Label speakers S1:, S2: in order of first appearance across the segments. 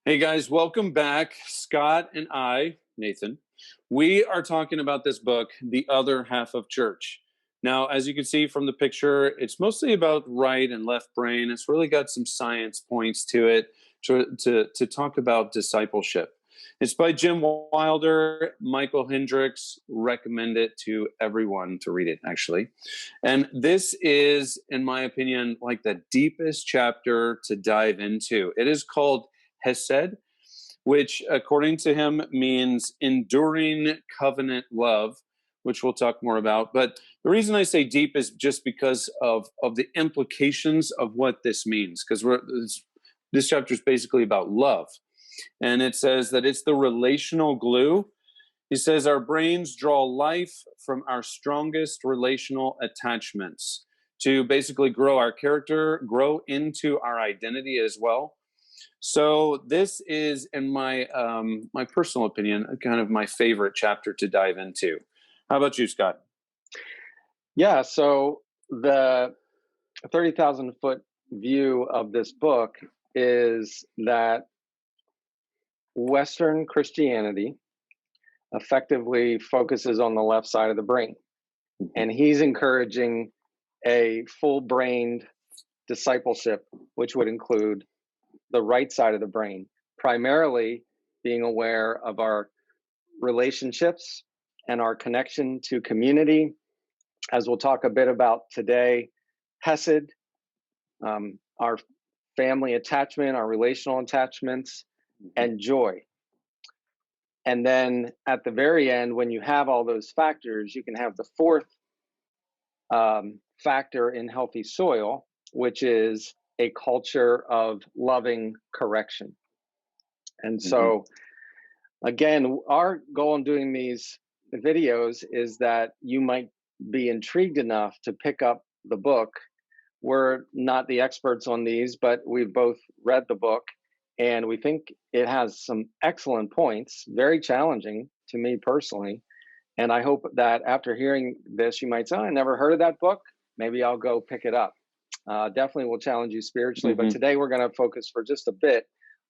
S1: Hey guys, welcome back. Scott and I, Nathan, we are talking about this book, The Other Half of Church. Now, as you can see from the picture, it's mostly about right and left brain. It's really got some science points to it to talk about discipleship. It's by Jim Wilder, Michael Hendricks. Recommend it to everyone to read it, actually. And this is, in my opinion, like the deepest chapter to dive into. It is called Hesed, which according to him means enduring covenant love, which we'll talk more about. But the reason I say deep is just because of the implications of what this means, because this chapter is basically about love. And it says that it's the relational glue. He says our brains draw life from our strongest relational attachments to basically grow our character, grow into our identity as well. So this is, in my my personal opinion, kind of my favorite chapter to dive into. How about you, Scott?
S2: Yeah, so the 30,000 foot view of this book is that Western Christianity effectively focuses on the left side of the brain. And he's encouraging a full brained discipleship, which would include the right side of the brain, primarily being aware of our relationships and our connection to community. As we'll talk a bit about today, Hesed, our family attachment, our relational attachments, and joy. And then at the very end, when you have all those factors, you can have the fourth factor in healthy soil, which is a culture of loving correction. And so, again, our goal in doing these videos is that you might be intrigued enough to pick up the book. We're not the experts on these, but we've both read the book and we think it has some excellent points, very challenging to me personally. And I hope that after hearing this, you might say, oh, I never heard of that book. Maybe I'll go pick it up. Definitely will challenge you spiritually. But today we're going to focus for just a bit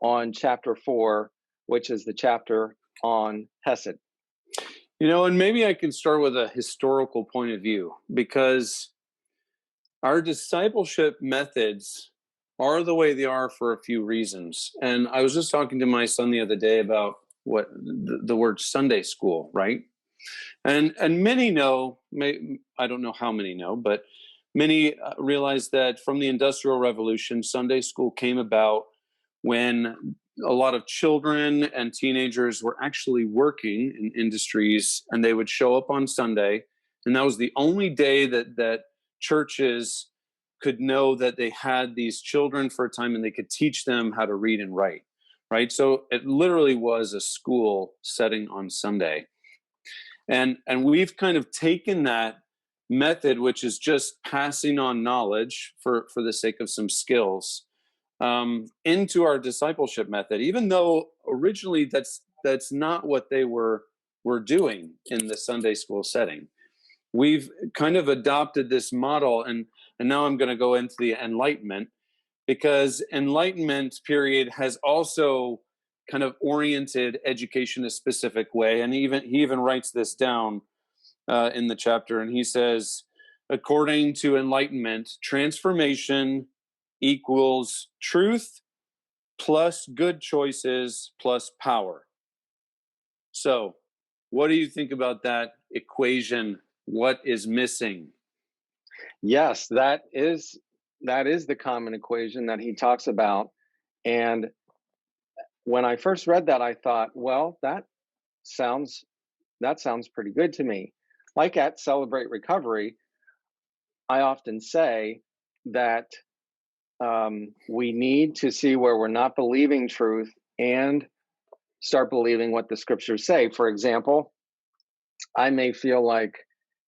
S2: on chapter 4, which is the chapter on Hesed.
S1: You know, and maybe I can start with a historical point of view, because our discipleship methods are the way they are for a few reasons. And I was just talking to my son the other day about what the word Sunday school, right? And many know, I don't know how many know, but many realize that from the Industrial Revolution, Sunday school came about when a lot of children and teenagers were actually working in industries, and they would show up on Sunday, and that was the only day that churches could know that they had these children for a time, and they could teach them how to read and write, right? So it literally was a school setting on Sunday. And we've kind of taken that method, which is just passing on knowledge for the sake of some skills, into our discipleship method, even though originally that's not what they were doing in the Sunday school setting. We've kind of adopted this model, and now I'm going to go into the Enlightenment, because Enlightenment period has also kind of oriented education a specific way. And he even writes this down in the chapter, and he says, according to Enlightenment, transformation equals truth plus good choices plus power. So what do you think about that equation? What is missing?
S2: Yes, that is the common equation that he talks about. And when I first read that, I thought, well, that sounds pretty good to me. Like at Celebrate Recovery, I often say that we need to see where we're not believing truth and start believing what the scriptures say. For example, I may feel like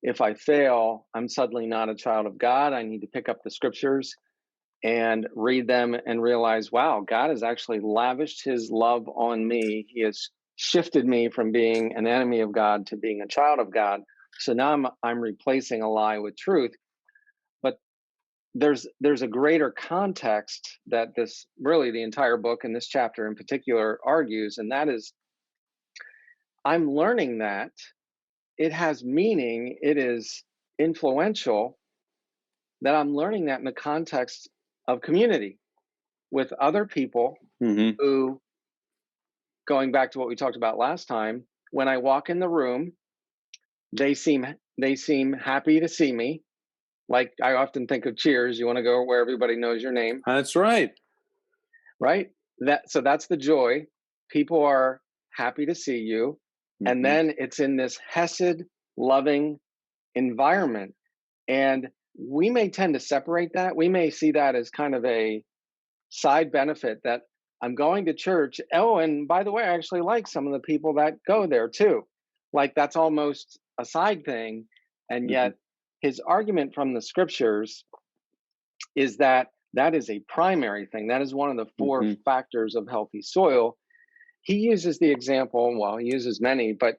S2: if I fail, I'm suddenly not a child of God. I need to pick up the scriptures and read them and realize, wow, God has actually lavished his love on me. He has shifted me from being an enemy of God to being a child of God. So now I'm replacing a lie with truth. But there's a greater context that this really the entire book and this chapter in particular argues, and that is I'm learning that it has meaning, it is influential, that I'm learning that in the context of community with other people
S1: Mm-hmm.
S2: who, going back to what we talked about last time, when I walk in the room, they seem happy to see me. Like I often think of Cheers, you want to go where everybody knows your name,
S1: That's right.
S2: right? That's the joy. People are happy to see you. And
S1: Mm-hmm.
S2: then it's in this Hesed loving environment. And we may tend to separate that. We may see that as kind of a side benefit that I'm going to church. Oh, and by the way, I actually like some of the people that go there too. Like that's almost a side thing. And
S1: Mm-hmm.
S2: yet his argument from the scriptures is that that is a primary thing. That is one of the four
S1: Mm-hmm.
S2: factors of healthy soil. He uses the example, well, he uses many, but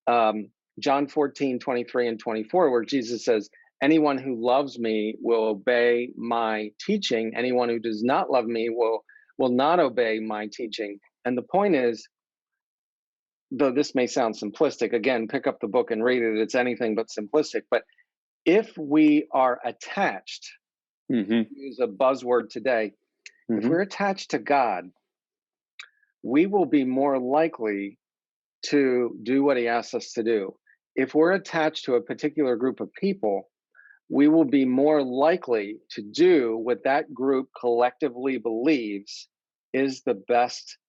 S2: John 14:23 and 24, where Jesus says, anyone who loves me will obey my teaching. Anyone who does not love me will not obey my teaching. And the point is, though this may sound simplistic, again, pick up the book and read it. It's anything but simplistic. But if we are attached,
S1: Mm-hmm.
S2: use a buzzword today, if
S1: Mm-hmm.
S2: we're attached to God, we will be more likely to do what he asks us to do. If we're attached to a particular group of people, we will be more likely to do what that group collectively believes is the best,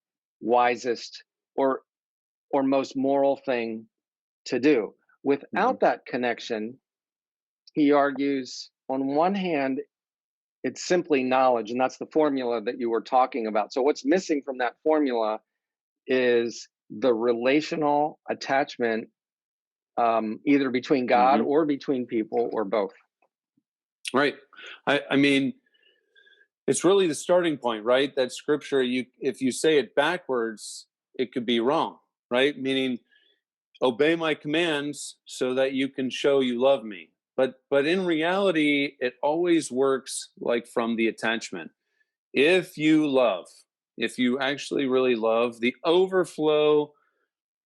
S2: wisest, or most moral thing to do. Without that connection, he argues, on one hand, it's simply knowledge, and that's the formula that you were talking about. So what's missing from that formula is the relational attachment, either between God
S1: Mm-hmm.
S2: or between people or both.
S1: Right. I mean, it's really the starting point, right? That scripture, if you say it backwards, it could be wrong, right? Meaning, obey my commands so that you can show you love me. But in reality, it always works like from the attachment. If you love, if you actually really love, the overflow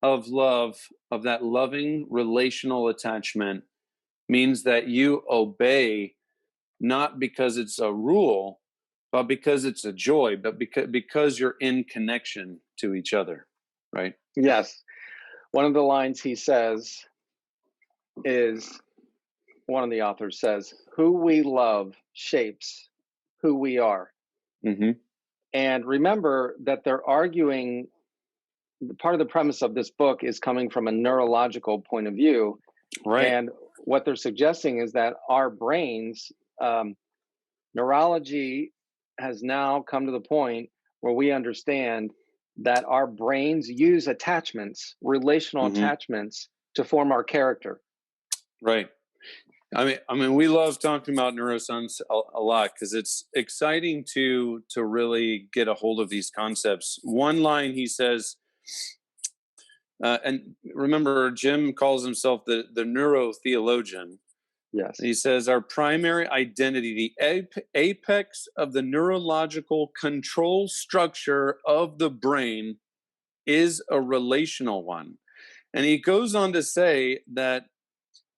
S1: of love, of that loving relational attachment, means that you obey not because it's a rule, but because it's a joy, but because you're in connection to each other, right?
S2: Yes. One of the lines he says is, one of the authors says, who we love shapes who we are.
S1: Mm-hmm.
S2: And remember that they're arguing, part of the premise of this book is coming from a neurological point of view.
S1: Right.
S2: And what they're suggesting is that our brains, neurology has now come to the point where we understand that our brains use attachments, relational
S1: Mm-hmm.
S2: attachments, to form our character.
S1: Right. I mean, we love talking about neuroscience a lot because it's exciting to really get a hold of these concepts. One line he says, and remember, Jim calls himself the neurotheologian.
S2: Yes.
S1: He says our primary identity, the apex of the neurological control structure of the brain, is a relational one. And he goes on to say that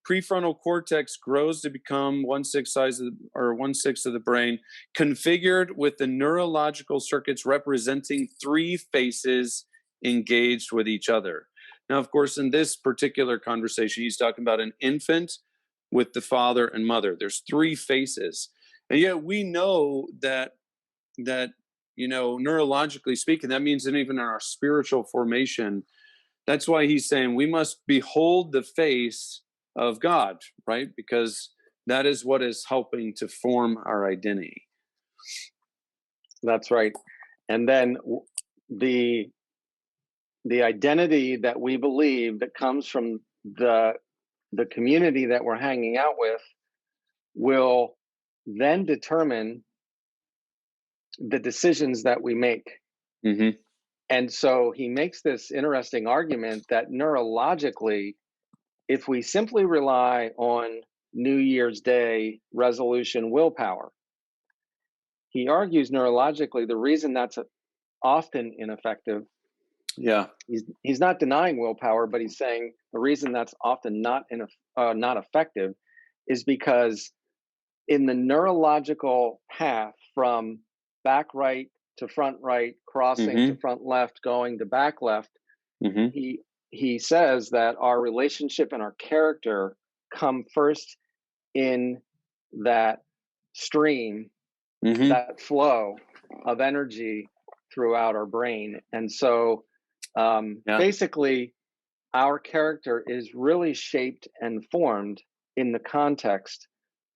S1: prefrontal cortex grows to become 1/6 of the brain, configured with the neurological circuits representing three faces engaged with each other. Now, of course, in this particular conversation, he's talking about an infant with the father and mother. There's three faces. And yet we know that neurologically speaking, that means that even in our spiritual formation, that's why he's saying we must behold the face of God, right? Because that is what is helping to form our identity.
S2: That's right. And then the identity that we believe that comes from the community that we're hanging out with will then determine the decisions that we make.
S1: Mm-hmm.
S2: And so he makes this interesting argument that neurologically, if we simply rely on New Year's Day resolution willpower. He argues neurologically the reason that's often ineffective.
S1: Yeah.
S2: He's not denying willpower, but he's saying the reason that's often not effective is because in the neurological path from back right to front right, crossing to
S1: Mm-hmm.
S2: front left, going to back left,
S1: Mm-hmm.
S2: he says that our relationship and our character come first in that stream,
S1: Mm-hmm.
S2: that flow of energy throughout our brain. And so
S1: Yeah.
S2: basically, our character is really shaped and formed in the context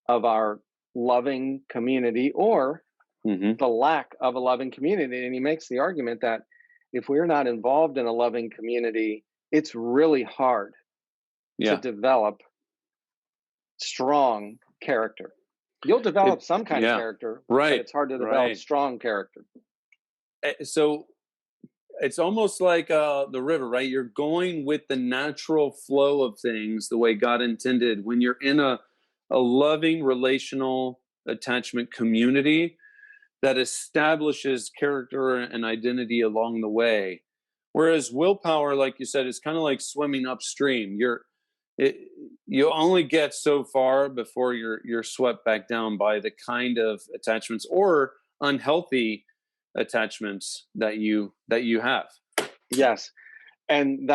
S2: of our loving community or
S1: Mm-hmm.
S2: the lack of a loving community. And he makes the argument that if we're not involved in a loving community, it's really hard to
S1: Yeah.
S2: develop strong character. You'll develop some kind of
S1: Yeah.
S2: character, but
S1: Right.
S2: it's hard to develop
S1: Right.
S2: strong character.
S1: So it's almost like the river, right? You're going with the natural flow of things the way God intended. When you're in a loving relational attachment community that establishes character and identity along the way. Whereas willpower, like you said, is kind of like swimming upstream. It, you only get so far before you're swept back down by the kind of attachments or unhealthy attachments that you have.
S2: Yes. And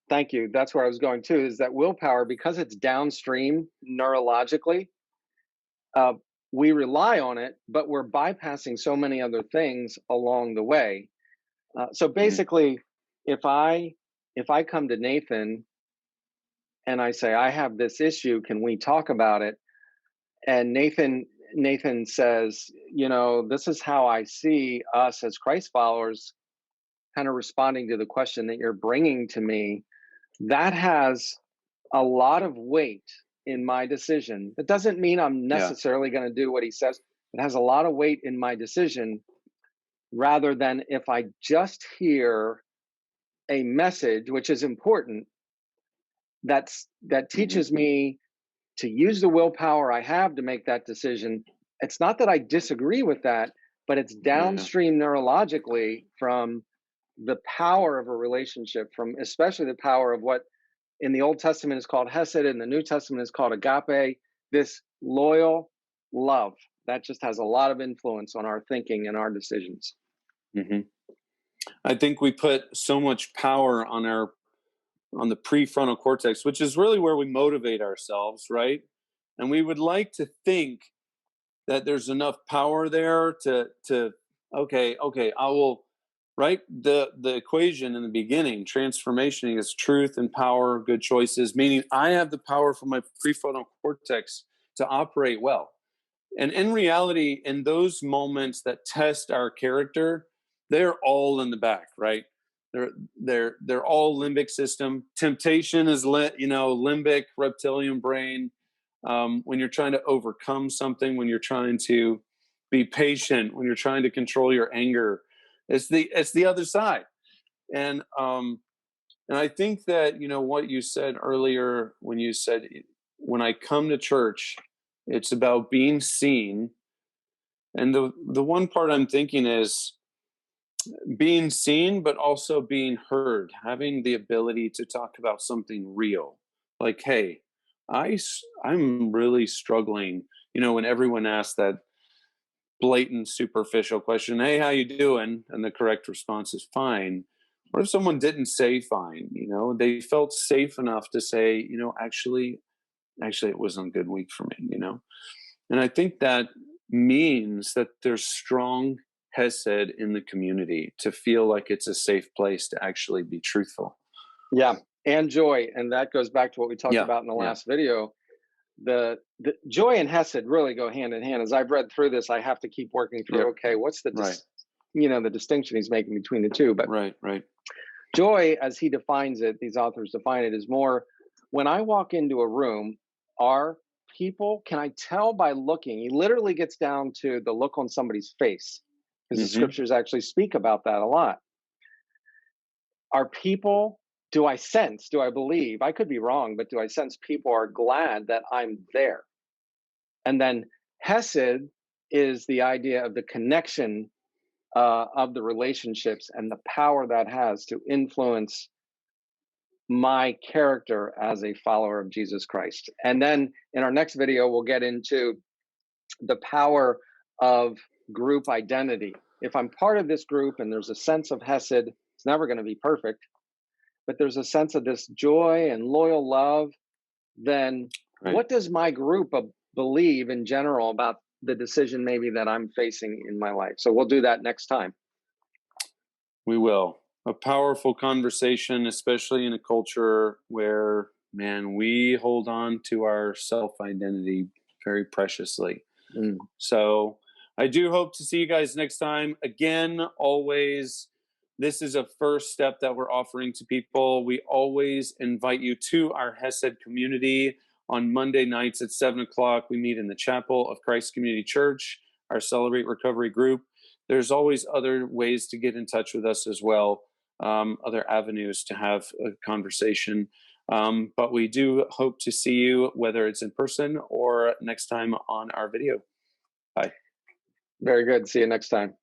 S2: thank you. That's where I was going too, is that willpower, because it's downstream neurologically, uh, we rely on it, but we're bypassing so many other things along the way. So
S1: Mhm.
S2: basically, if I come to Nathan and I say, I have this issue, can we talk about it? And Nathan says, this is how I see us as Christ followers, kind of responding to the question that you're bringing to me. That has a lot of weight in my decision. That doesn't mean I'm
S1: Yeah.
S2: necessarily going to do what he says. It has a lot of weight in my decision rather than if I just hear a message, which is important, that
S1: Mhm.
S2: teaches me to use the willpower I have to make that decision. It's not that I disagree with that, but it's
S1: Yeah.
S2: downstream neurologically from the power of a relationship, from especially the power of what in the Old Testament is called Hesed, in the New Testament is called agape, this loyal love that just has a lot of influence on our thinking and our decisions.
S1: Hmm. I think we put so much power on the prefrontal cortex, which is really where we motivate ourselves, right? And we would like to think that there's enough power there to okay, I will, right? The equation in the beginning, transformation is truth and power, good choices, meaning I have the power for my prefrontal cortex to operate well. And in reality, in those moments that test our character, they're all in the back, right? They're all limbic system. Temptation is limbic, reptilian brain. When you're trying to overcome something, when you're trying to be patient, when you're trying to control your anger, it's the other side. And I think that what you said earlier when you said when I come to church, it's about being seen. And the one part I'm thinking is being seen, but also being heard, having the ability to talk about something real. Like, hey, I'm really struggling. When everyone asks that blatant, superficial question, hey, how you doing? And the correct response is fine. What if someone didn't say fine? They felt safe enough to say, actually, it wasn't a good week for me. And I think that means that there's strong hesed in the community to feel like it's a safe place to actually be truthful.
S2: Yeah, and joy, and that goes back to what we talked
S1: Yeah,
S2: about in the
S1: yeah,
S2: last video. The joy and hesed really go hand in hand. As I've read through this, I have to keep working through.
S1: yep,
S2: Okay, what's
S1: right,
S2: the distinction he's making between the two? But
S1: right, right.
S2: joy, as he defines it, these authors define it, is more when I walk into a room, are people, can I tell by looking? He literally gets down to the look on somebody's face, because the
S1: Mm-hmm.
S2: scriptures actually speak about that a lot. Are people do I sense, do I believe, I could be wrong, but do I sense people are glad that I'm there? And then Hesed is the idea of the connection of the relationships and the power that has to influence my character as a follower of Jesus Christ. And then in our next video, we'll get into the power of group identity. If I'm part of this group and there's a sense of Hesed, it's never going to be perfect, but there's a sense of this joy and loyal love, then what does my group believe in general about the decision maybe that I'm facing in my life? So we'll do that next time.
S1: We will. A powerful conversation, especially in a culture where, man, we hold on to our self-identity very preciously. So I do hope to see you guys next time. Again, always, this is a first step that we're offering to people. We always invite you to our Hesed community on Monday nights at 7 o'clock. We meet in the chapel of Christ Community Church, our Celebrate Recovery group. There's always other ways to get in touch with us as well, other avenues to have a conversation. But we do hope to see you, whether it's in person or next time on our video. Bye.
S2: Very good. See you next time.